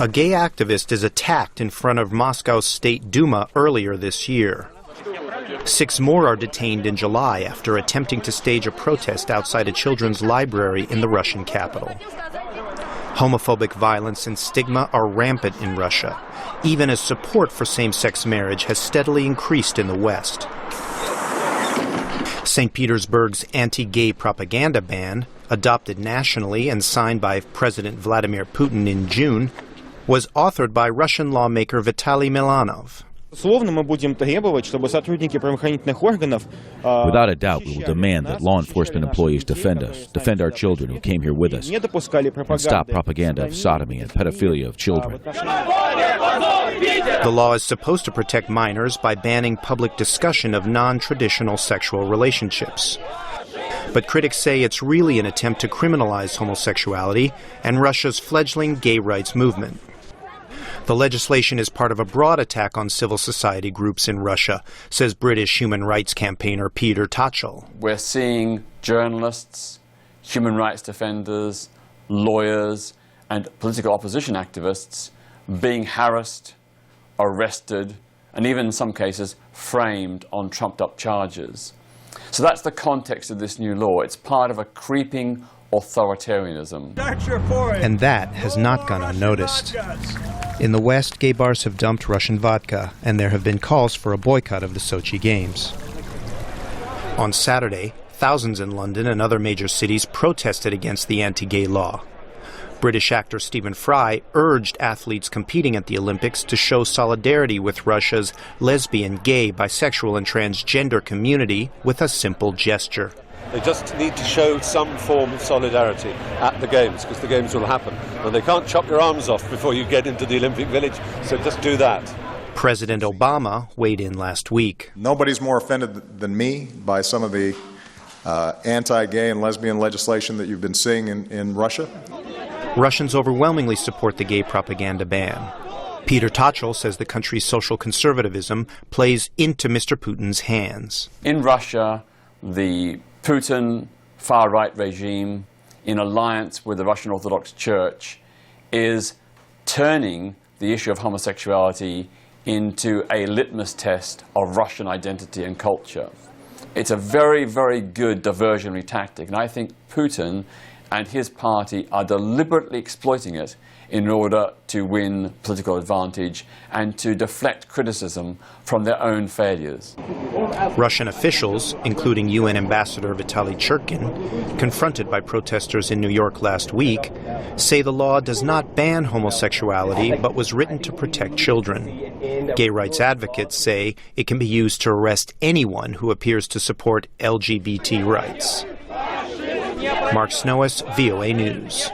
A gay activist is attacked in front of Moscow's State Duma earlier this year. 6 more are detained in July after attempting to stage a protest outside a children's library in the Russian capital. Homophobic violence and stigma are rampant in Russia, even as support for same-sex marriage has steadily increased in the West. St. Petersburg's anti-gay propaganda ban, adopted nationally and signed by President Vladimir Putin in June, was authored by Russian lawmaker Vitaly Milanov. Without a doubt, we will demand that law enforcement employees defend us, defend our children who came here with us, and stop propaganda of sodomy and pedophilia of children. The law is supposed to protect minors by banning public discussion of non-traditional sexual relationships. But critics say it's really an attempt to criminalize homosexuality and Russia's fledgling gay rights movement. The legislation is part of a broad attack on civil society groups in Russia, says British human rights campaigner Peter Tatchell. We're seeing journalists, human rights defenders, lawyers, and political opposition activists being harassed, arrested, and even in some cases framed on trumped-up charges. So that's the context of this new law. It's part of a creeping authoritarianism. And that has not gone unnoticed. In the West, gay bars have dumped Russian vodka, and there have been calls for a boycott of the Sochi Games. On Saturday, thousands in London and other major cities protested against the anti-gay law. British actor Stephen Fry urged athletes competing at the Olympics to show solidarity with Russia's lesbian, gay, bisexual, and transgender community with a simple gesture. They just need to show some form of solidarity at the Games, because the Games will happen. And they can't chop your arms off before you get into the Olympic Village, so just do that. President Obama weighed in last week. Nobody's more offended than me by some of the anti-gay and lesbian legislation that you've been seeing in Russia. Russians overwhelmingly support the gay propaganda ban. Peter Tatchell says the country's social conservatism plays into Mr. Putin's hands. In Russia, the Putin far-right regime, in alliance with the Russian Orthodox Church, is turning the issue of homosexuality into a litmus test of Russian identity and culture. It's a very, very good diversionary tactic, and I think Putin and his party are deliberately exploiting it in order to win political advantage and to deflect criticism from their own failures. Russian officials, including UN Ambassador Vitaly Churkin, confronted by protesters in New York last week, say the law does not ban homosexuality but was written to protect children. Gay rights advocates say it can be used to arrest anyone who appears to support LGBT rights. Mark Snowes, VOA News.